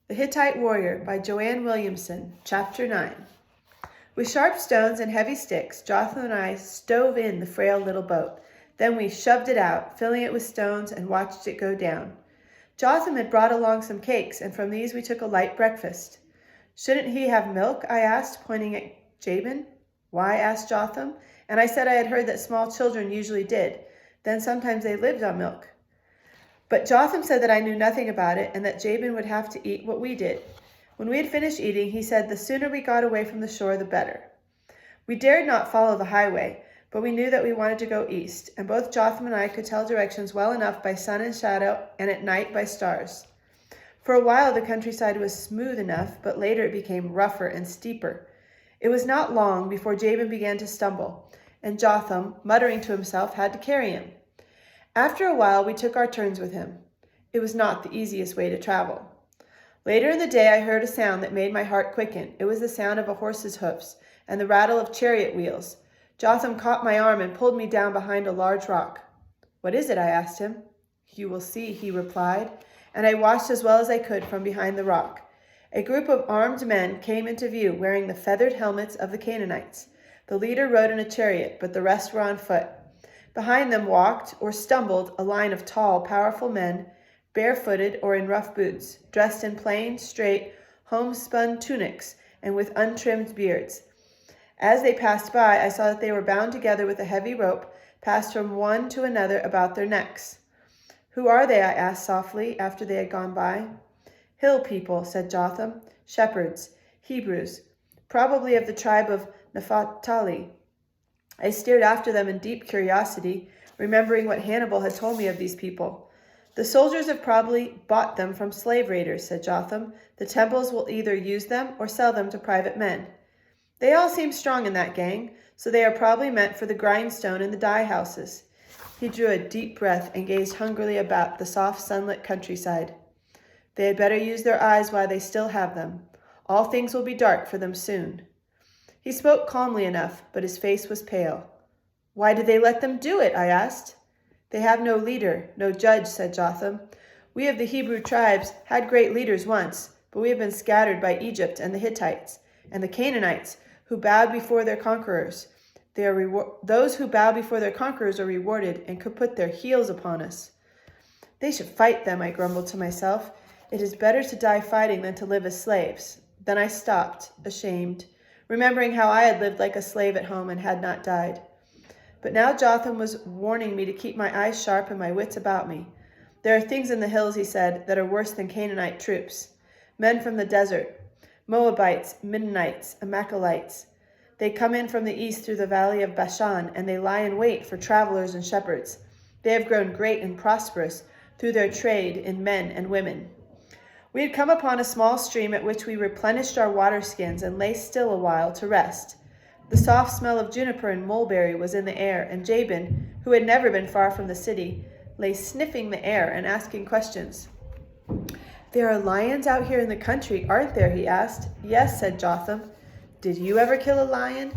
The Hittite Warrior by Joanne Williamson, Chapter 9. With sharp stones and heavy sticks, Jotham and I stove in the frail little boat. Then we shoved it out, filling it with stones, and watched it go down. Jotham had brought along some cakes, and from these we took a light breakfast. Shouldn't he have milk? I asked, pointing at Jabin. Why? Asked Jotham, and I said I had heard that small children usually did. Then sometimes they lived on milk. But Jotham said that I knew nothing about it, and that Jabin would have to eat what we did. When we had finished eating, he said the sooner we got away from the shore, the better. We dared not follow the highway, but we knew that we wanted to go east, and both Jotham and I could tell directions well enough by sun and shadow, and at night by stars. For a while the countryside was smooth enough, but later it became rougher and steeper. It was not long before Jabin began to stumble, and Jotham, muttering to himself, had to carry him. After a while, we took our turns with him. It was not the easiest way to travel. Later in the day, I heard a sound that made my heart quicken. It was the sound of a horse's hoofs and the rattle of chariot wheels. Jotham caught my arm and pulled me down behind a large rock. "What is it?" I asked him. "You will see," he replied, and I watched as well as I could from behind the rock. A group of armed men came into view, wearing the feathered helmets of the Canaanites. The leader rode in a chariot, but the rest were on foot. Behind them walked or stumbled a line of tall, powerful men, barefooted or in rough boots, dressed in plain, straight, homespun tunics and with untrimmed beards. As they passed by, I saw that they were bound together with a heavy rope, passed from one to another about their necks. "Who are they?" I asked softly after they had gone by. "Hill people," said Jotham. "Shepherds, Hebrews, probably of the tribe of Naphtali." I stared after them in deep curiosity, remembering what Hannibal had told me of these people. "The soldiers have probably bought them from slave raiders," said Jotham. "The temples will either use them or sell them to private men. They all seem strong in that gang, so they are probably meant for the grindstone and the dye houses." He drew a deep breath and gazed hungrily about the soft sunlit countryside. "They had better use their eyes while they still have them. All things will be dark for them soon." He spoke calmly enough, but his face was pale. "Why did they let them do it?" I asked. "They have no leader, no judge," said Jotham. "We of the Hebrew tribes had great leaders once, but we have been scattered by Egypt and the Hittites, and the Canaanites, who bowed before their conquerors. Those who bow before their conquerors are rewarded and could put their heels upon us." "They should fight them," I grumbled to myself. "It is better to die fighting than to live as slaves." Then I stopped, ashamed, remembering how I had lived like a slave at home and had not died. But now Jotham was warning me to keep my eyes sharp and my wits about me. "There are things in the hills," he said, "that are worse than Canaanite troops. Men from the desert, Moabites, Midianites, Amalekites. They come in from the east through the valley of Bashan, and they lie in wait for travelers and shepherds. They have grown great and prosperous through their trade in men and women." We had come upon a small stream at which we replenished our water skins and lay still a while to rest. The soft smell of juniper and mulberry was in the air, and Jabin, who had never been far from the city, lay sniffing the air and asking questions. "There are lions out here in the country, aren't there?" he asked. "Yes," said Jotham. "Did you ever kill a lion?"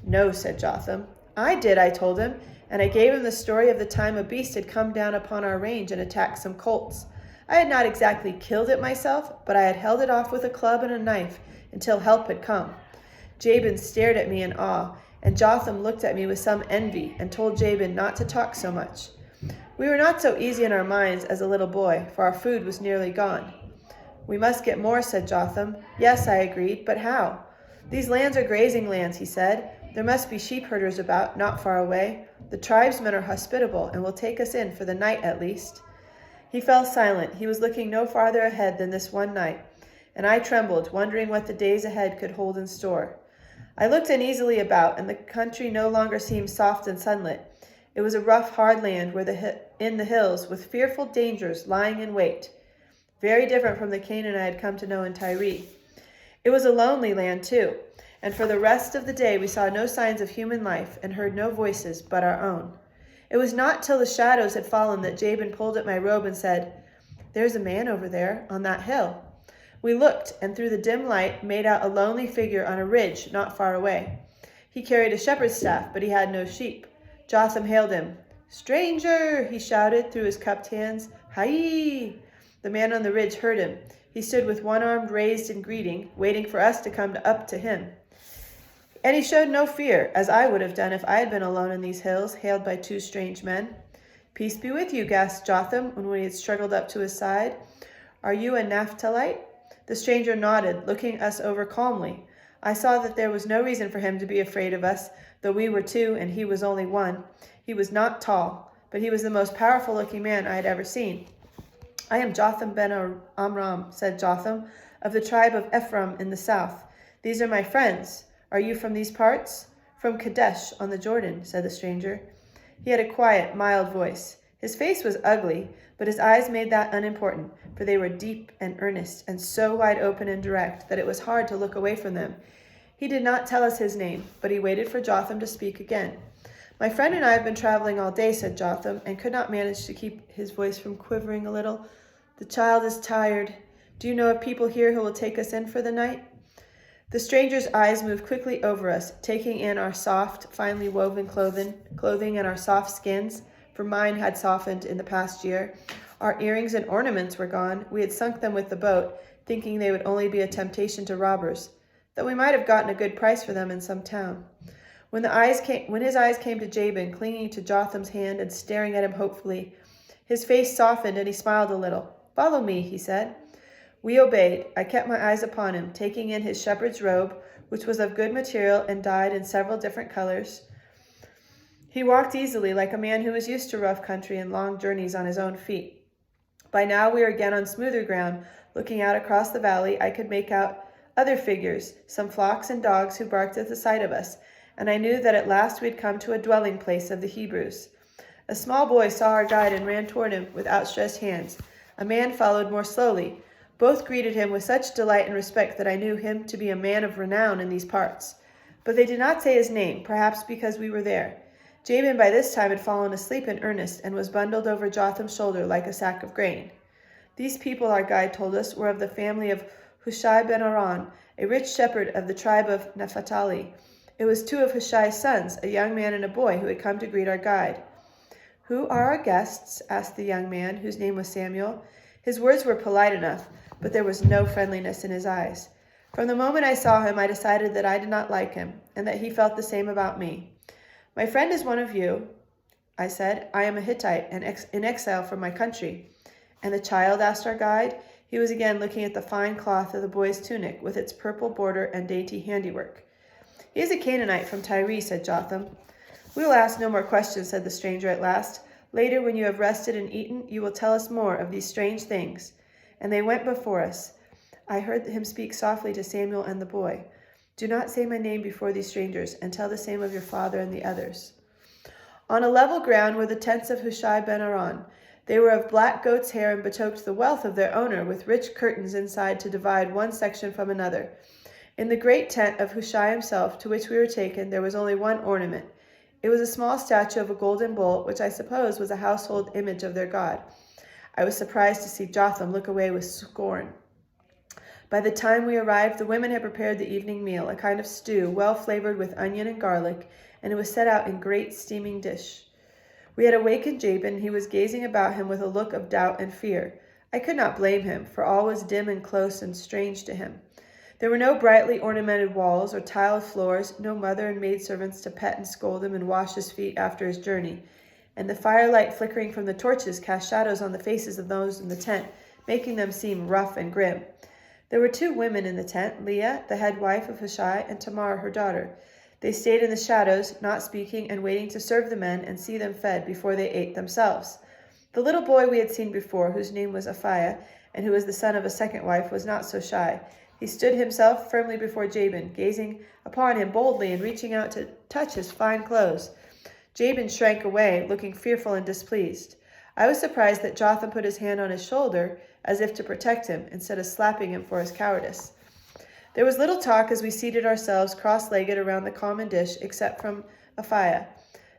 "No," said Jotham. "I did," I told him, and I gave him the story of the time a beast had come down upon our range and attacked some colts. I had not exactly killed it myself, but I had held it off with a club and a knife until help had come. Jabin stared at me in awe, and Jotham looked at me with some envy and told Jabin not to talk so much. We were not so easy in our minds as a little boy, for our food was nearly gone. "We must get more," said Jotham. "Yes," I agreed, "but how?" "These lands are grazing lands," he said. "There must be sheep herders about, not far away. The tribesmen are hospitable and will take us in for the night at least." He fell silent. He was looking no farther ahead than this one night, and I trembled, wondering what the days ahead could hold in store. I looked uneasily about, and the country no longer seemed soft and sunlit. It was a rough, hard land in the hills, with fearful dangers lying in wait. Very different from the Canaan I had come to know in Tyre. It was a lonely land, too, and for the rest of the day we saw no signs of human life and heard no voices but our own. It was not till the shadows had fallen that Jabin pulled at my robe and said, "There's a man over there on that hill." We looked, and through the dim light made out a lonely figure on a ridge not far away. He carried a shepherd's staff, but he had no sheep. Jotham hailed him. "Stranger!" he shouted through his cupped hands. "Hi!" The man on the ridge heard him. He stood with one arm raised in greeting, waiting for us to come up to him. And he showed no fear, as I would have done if I had been alone in these hills, hailed by two strange men. "Peace be with you," gasped Jotham when we had struggled up to his side. "Are you a Naphthalite?" The stranger nodded, looking us over calmly. I saw that there was no reason for him to be afraid of us, though we were two and he was only one. He was not tall, but he was the most powerful-looking man I had ever seen. "I am Jotham ben Amram," said Jotham, "of the tribe of Ephraim in the south. These are my friends. Are you from these parts?" "From Kadesh on the Jordan," said the stranger. He had a quiet, mild voice. His face was ugly, but his eyes made that unimportant, for they were deep and earnest, and so wide open and direct that it was hard to look away from them. He did not tell us his name, but he waited for Jotham to speak again. "My friend and I have been traveling all day," said Jotham, and could not manage to keep his voice from quivering a little. "The child is tired. Do you know of people here who will take us in for the night?" The stranger's eyes moved quickly over us, taking in our soft, finely woven clothing and our soft skins, for mine had softened in the past year. Our earrings and ornaments were gone. We had sunk them with the boat, thinking they would only be a temptation to robbers, though we might have gotten a good price for them in some town. When his eyes came to Jabin, clinging to Jotham's hand and staring at him hopefully, his face softened and he smiled a little. "Follow me," he said. We obeyed. I kept my eyes upon him, taking in his shepherd's robe, which was of good material and dyed in several different colors. He walked easily, like a man who was used to rough country and long journeys on his own feet. By now we were again on smoother ground. Looking out across the valley, I could make out other figures, some flocks and dogs who barked at the sight of us, and I knew that at last we had come to a dwelling place of the Hebrews. A small boy saw our guide and ran toward him with outstretched hands. A man followed more slowly. Both greeted him with such delight and respect that I knew him to be a man of renown in these parts. But they did not say his name, perhaps because we were there. Jabin by this time had fallen asleep in earnest and was bundled over Jotham's shoulder like a sack of grain. These people, our guide told us, were of the family of Hushai ben Aran, a rich shepherd of the tribe of Naphtali. It was two of Hushai's sons, a young man and a boy, who had come to greet our guide. "Who are our guests?" asked the young man, whose name was Samuel. His words were polite enough, but there was no friendliness in his eyes. From the moment I saw him, I decided that I did not like him, and that he felt the same about me. "My friend is one of you," I said. "I am a Hittite and in exile from my country." "And the child?" asked our guide. He was again looking at the fine cloth of the boy's tunic, with its purple border and dainty handiwork. "He is a Canaanite from Tyre," said Jotham. "We will ask no more questions," said the stranger at last. "Later, when you have rested and eaten, you will tell us more of these strange things." And they went before us. I heard him speak softly to Samuel and the boy. "Do not say my name before these strangers, and tell the same of your father and the others." On a level ground were the tents of Hushai ben Aran. They were of black goat's hair and betoked the wealth of their owner, with rich curtains inside to divide one section from another. In the great tent of Hushai himself, to which we were taken, there was only one ornament. It was a small statue of a golden bull, which I suppose was a household image of their god. I was surprised to see Jotham look away with scorn. By the time we arrived, the women had prepared the evening meal, a kind of stew, well flavored with onion and garlic, and it was set out in great steaming dish. We had awakened Jabin, and he was gazing about him with a look of doubt and fear. I could not blame him, for all was dim and close and strange to him. There were no brightly ornamented walls or tiled floors, no mother and maidservants to pet and scold him and wash his feet after his journey, and the firelight flickering from the torches cast shadows on the faces of those in the tent, making them seem rough and grim. There were two women in the tent, Leah, the head wife of Hushai, and Tamar, her daughter. They stayed in the shadows, not speaking and waiting to serve the men and see them fed before they ate themselves. The little boy we had seen before, whose name was Aphiah, and who was the son of a second wife, was not so shy. He stood himself firmly before Jabin, gazing upon him boldly and reaching out to touch his fine clothes. Jabin shrank away, looking fearful and displeased. I was surprised that Jotham put his hand on his shoulder, as if to protect him, instead of slapping him for his cowardice. There was little talk as we seated ourselves cross-legged around the common dish, except from Aphiah.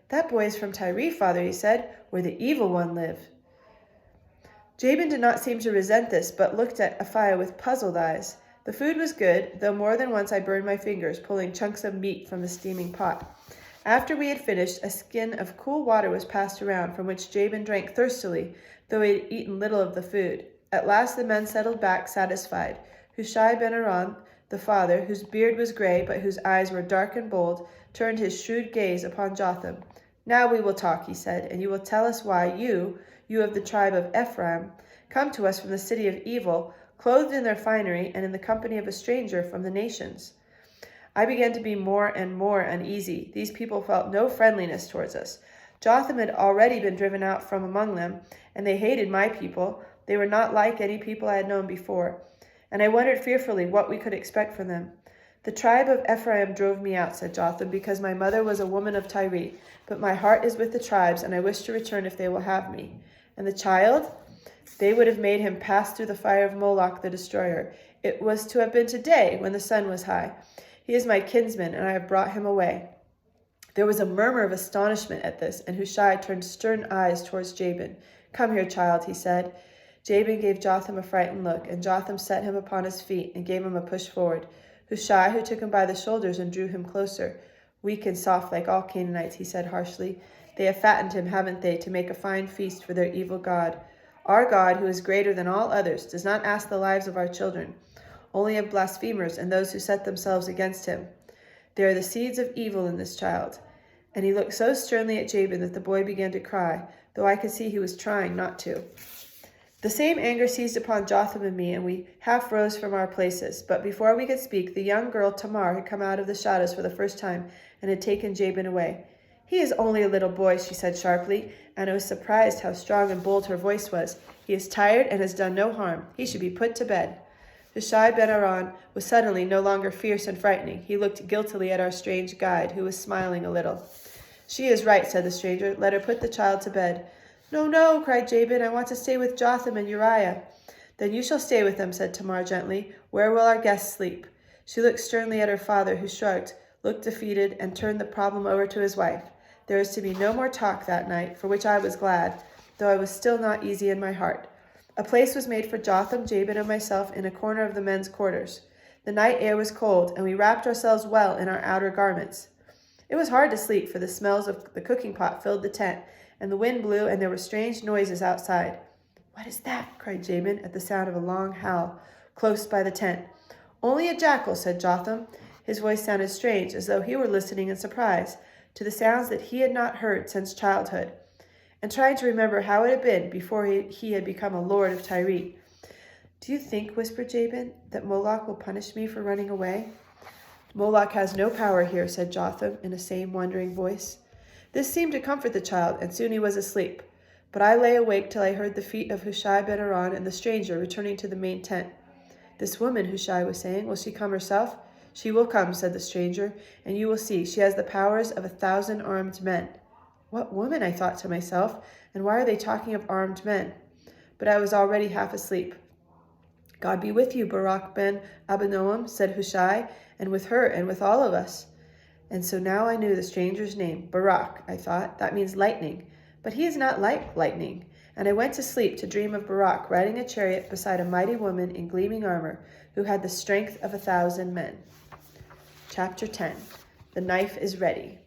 "That boy is from Tyre, father," he said, "where the evil one lived." Jabin did not seem to resent this, but looked at Aphiah with puzzled eyes. The food was good, though more than once I burned my fingers, pulling chunks of meat from the steaming pot. After we had finished, a skin of cool water was passed around, from which Jabin drank thirstily, though he had eaten little of the food. At last the men settled back, satisfied. Hushai ben Aran, the father, whose beard was gray but whose eyes were dark and bold, turned his shrewd gaze upon Jotham. Now we will talk, he said, and you will tell us why you of the tribe of Ephraim, come to us from the city of evil, clothed in their finery and in the company of a stranger from the nations. I began to be more and more uneasy. These people felt no friendliness towards us. Jotham had already been driven out from among them, and they hated my people. They were not like any people I had known before, and I wondered fearfully what we could expect from them. The tribe of Ephraim drove me out, said Jotham, because my mother was a woman of Tyre. But my heart is with the tribes, and I wish to return if they will have me. And the child? They would have made him pass through the fire of Moloch the destroyer. It was to have been today, when the sun was high. He is my kinsman, and I have brought him away. There was a murmur of astonishment at this, and Hushai turned stern eyes towards Jabin. Come here, child, he said. Jabin gave Jotham a frightened look, and Jotham set him upon his feet and gave him a push forward. Hushai, who took him by the shoulders and drew him closer. Weak and soft like all Canaanites, he said harshly. They have fattened him, haven't they, to make a fine feast for their evil God. Our God, who is greater than all others, does not ask the lives of our children, only of blasphemers and those who set themselves against him. There are the seeds of evil in this child. And he looked so sternly at Jabin that the boy began to cry, though I could see he was trying not to. The same anger seized upon Jotham and me, and we half rose from our places. But before we could speak, the young girl Tamar had come out of the shadows for the first time and had taken Jabin away. He is only a little boy, she said sharply, and I was surprised how strong and bold her voice was. He is tired and has done no harm. He should be put to bed. Hushai ben Aran was suddenly no longer fierce and frightening. He looked guiltily at our strange guide, who was smiling a little. She is right, said the stranger. Let her put the child to bed. No, no, cried Jabin. I want to stay with Jotham and Uriah. Then you shall stay with them, said Tamar gently. Where will our guests sleep? She looked sternly at her father, who shrugged, looked defeated, and turned the problem over to his wife. There was to be no more talk that night, for which I was glad, though I was still not easy in my heart. A place was made for Jotham, Jabin, and myself in a corner of the men's quarters. The night air was cold, and we wrapped ourselves well in our outer garments. It was hard to sleep, for the smells of the cooking pot filled the tent, and the wind blew, and there were strange noises outside. What is that? Cried Jabin at the sound of a long howl close by the tent. Only a jackal, said Jotham. His voice sounded strange, as though he were listening in surprise to the sounds that he had not heard since childhood, and trying to remember how it had been before he had become a lord of Tyre. Do you think, whispered Jabin, that Moloch will punish me for running away? Moloch has no power here, said Jotham in the same wondering voice. This seemed to comfort the child, and soon he was asleep. But I lay awake till I heard the feet of Hushai ben Aran and the stranger returning to the main tent. This woman, Hushai was saying, will she come herself? She will come, said the stranger, and you will see. She has the powers of 1,000 armed men. What woman, I thought to myself, and why are they talking of armed men? But I was already half asleep. God be with you, Barak ben Abinoam, said Hushai, and with her and with all of us. And so now I knew the stranger's name, Barak, I thought. That means lightning. But he is not like lightning. And I went to sleep to dream of Barak riding a chariot beside a mighty woman in gleaming armor, who had the strength of 1,000 men. Chapter 10. The knife is ready.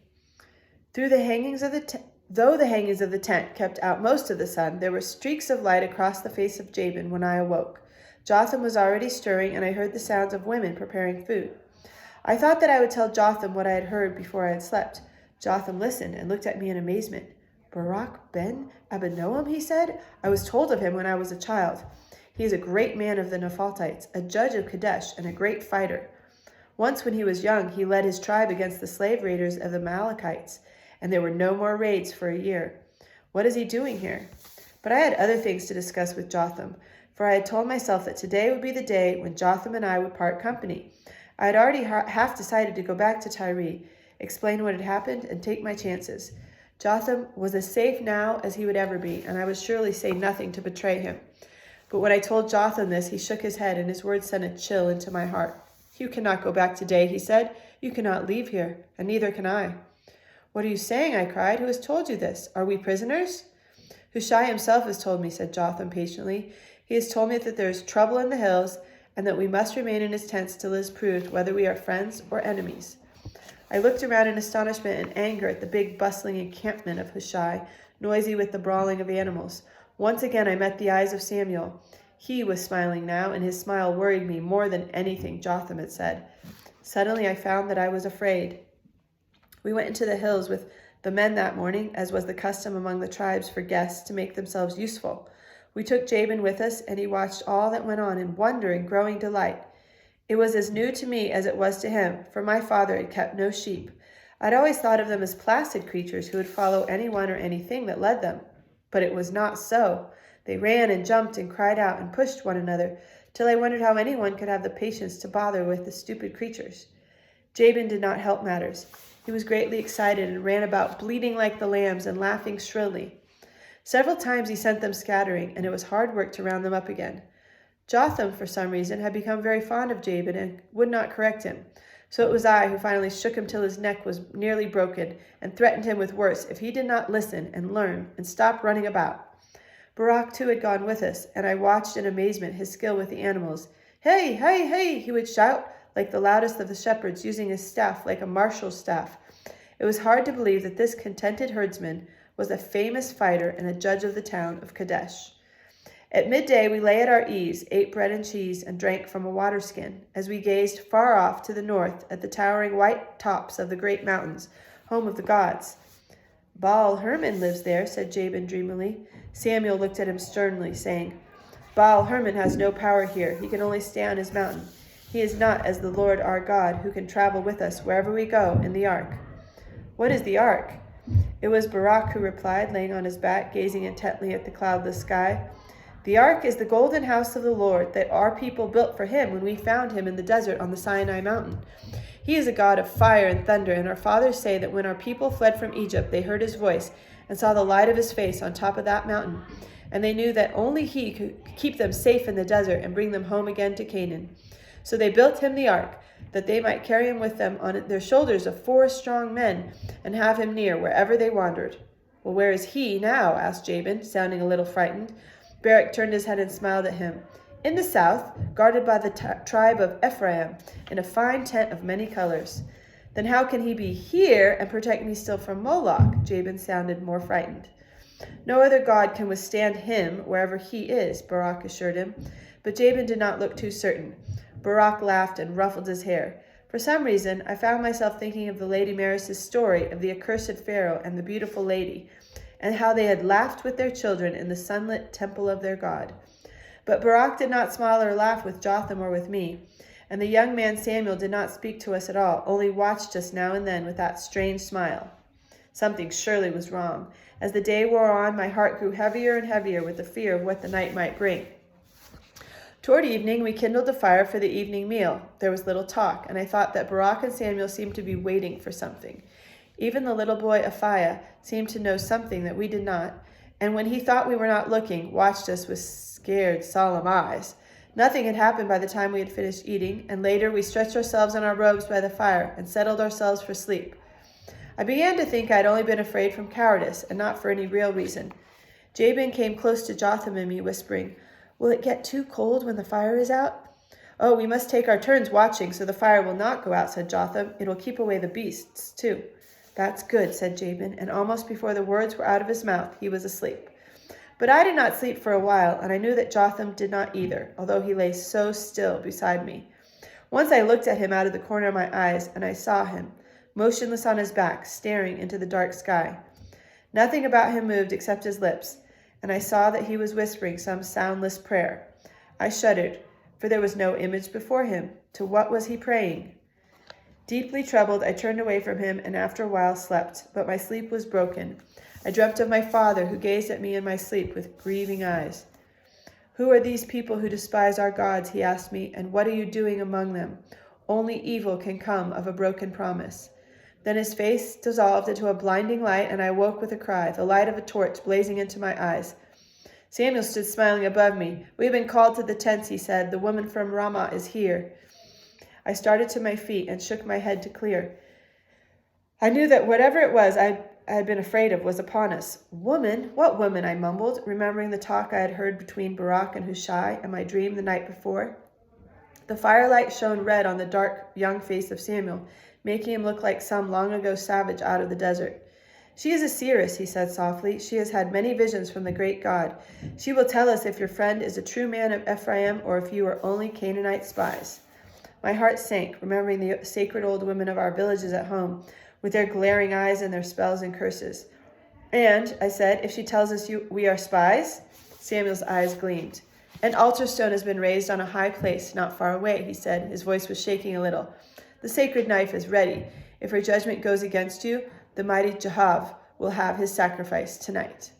Though the hangings of the tent kept out most of the sun, there were streaks of light across the face of Jabin when I awoke. Jotham was already stirring, and I heard the sounds of women preparing food. I thought that I would tell Jotham what I had heard before I had slept. Jotham listened and looked at me in amazement. Barak ben Abinoam, he said. I was told of him when I was a child. He is a great man of the Nephaltites, a judge of Kadesh, and a great fighter. Once when he was young, he led his tribe against the slave raiders of the Amalekites, and there were no more raids for a year. What is he doing here? But I had other things to discuss with Jotham, for I had told myself that today would be the day when Jotham and I would part company. I had already half decided to go back to Tyre, explain what had happened, and take my chances. Jotham was as safe now as he would ever be, and I would surely say nothing to betray him. But when I told Jotham this, he shook his head, and his words sent a chill into my heart. You cannot go back today, he said. You cannot leave here, and neither can I. What are you saying? I cried. Who has told you this? Are we prisoners? Hushai himself has told me, said Jotham patiently. He has told me that there is trouble in the hills, and that we must remain in his tents till it is proved whether we are friends or enemies. I looked around in astonishment and anger at the big bustling encampment of Hushai, noisy with the brawling of animals. Once again I met the eyes of Samuel. He was smiling now, and his smile worried me more than anything Jotham had said. Suddenly I found that I was afraid. We went into the hills with the men that morning, as was the custom among the tribes for guests to make themselves useful. We took Jabin with us, and he watched all that went on in wonder and growing delight. It was as new to me as it was to him, for my father had kept no sheep. I'd always thought of them as placid creatures who would follow anyone or anything that led them. But it was not so. They ran and jumped and cried out and pushed one another, till I wondered how anyone could have the patience to bother with the stupid creatures. Jabin did not help matters. He was greatly excited and ran about, bleating like the lambs and laughing shrilly. Several times he sent them scattering, and it was hard work to round them up again. Jotham, for some reason, had become very fond of Jabin and would not correct him. So it was I who finally shook him till his neck was nearly broken and threatened him with worse if he did not listen and learn and stop running about. Barak, too, had gone with us, and I watched in amazement his skill with the animals. Hey, hey, hey, he would shout, like the loudest of the shepherds, using his staff like a marshal's staff. It was hard to believe that this contented herdsman was a famous fighter and a judge of the town of Kadesh. At midday we lay at our ease, ate bread and cheese, and drank from a water skin, as we gazed far off to the north at the towering white tops of the great mountains, home of the gods. Baal Hermon lives there, said Jabin dreamily. Samuel looked at him sternly, saying, Baal Hermon has no power here. He can only stay on his mountain. He is not as the Lord our God, who can travel with us wherever we go in the ark. What is the ark? It was Barak who replied, laying on his back, gazing intently at the cloudless sky. The ark is the golden house of the Lord that our people built for him when we found him in the desert on the Sinai mountain. He is a God of fire and thunder, and our fathers say that when our people fled from Egypt, they heard his voice and saw the light of his face on top of that mountain, and they knew that only he could keep them safe in the desert and bring them home again to Canaan. So they built him the ark, that they might carry him with them on their shoulders of 4 strong men and have him near wherever they wandered. Well, where is he now? Asked Jabin, sounding a little frightened. Barak turned his head and smiled at him. In the south, guarded by the tribe of Ephraim, in a fine tent of many colors. Then how can he be here and protect me still from Moloch? Jabin sounded more frightened. No other god can withstand him wherever he is, Barak assured him. But Jabin did not look too certain. Barak laughed and ruffled his hair. For some reason, I found myself thinking of the Lady Maris's story of the accursed Pharaoh and the beautiful lady, and how they had laughed with their children in the sunlit temple of their god. But Barak did not smile or laugh with Jotham or with me, and the young man Samuel did not speak to us at all, only watched us now and then with that strange smile. Something surely was wrong. As the day wore on, my heart grew heavier and heavier with the fear of what the night might bring. Toward evening, we kindled a fire for the evening meal. There was little talk, and I thought that Barak and Samuel seemed to be waiting for something. Even the little boy Aphiah seemed to know something that we did not, and when he thought we were not looking, watched us with scared, solemn eyes. Nothing had happened by the time we had finished eating, and later we stretched ourselves on our robes by the fire and settled ourselves for sleep. I began to think I had only been afraid from cowardice, and not for any real reason. Jabin came close to Jotham and me, whispering, Will it get too cold when the fire is out? Oh, we must take our turns watching, so the fire will not go out, said Jotham. It will keep away the beasts, too. That's good, said Jabin, and almost before the words were out of his mouth, he was asleep. But I did not sleep for a while, and I knew that Jotham did not either, although he lay so still beside me. Once I looked at him out of the corner of my eyes, and I saw him, motionless on his back, staring into the dark sky. Nothing about him moved except his lips, and I saw that he was whispering some soundless prayer. I shuddered, for there was no image before him. To what was he praying? Deeply troubled, I turned away from him, and after a while slept, but my sleep was broken. I dreamt of my father, who gazed at me in my sleep with grieving eyes. Who are these people who despise our gods, he asked me, and what are you doing among them? Only evil can come of a broken promise. Then his face dissolved into a blinding light, and I woke with a cry, the light of a torch blazing into my eyes. Samuel stood smiling above me. We have been called to the tents, he said. The woman from Ramah is here. I started to my feet and shook my head to clear. I knew that whatever it was I had been afraid of was upon us. Woman? What woman? I mumbled, remembering the talk I had heard between Barak and Hushai and my dream the night before. The firelight shone red on the dark young face of Samuel, making him look like some long-ago savage out of the desert. She is a seeress, he said softly. She has had many visions from the great God. She will tell us if your friend is a true man of Ephraim or if you are only Canaanite spies. My heart sank, remembering the sacred old women of our villages at home, with their glaring eyes and their spells and curses. And, I said, if she tells us we are spies? Samuel's eyes gleamed. An altar stone has been raised on a high place not far away, he said. His voice was shaking a little. The sacred knife is ready. If her judgment goes against you, the mighty Jehovah will have his sacrifice tonight.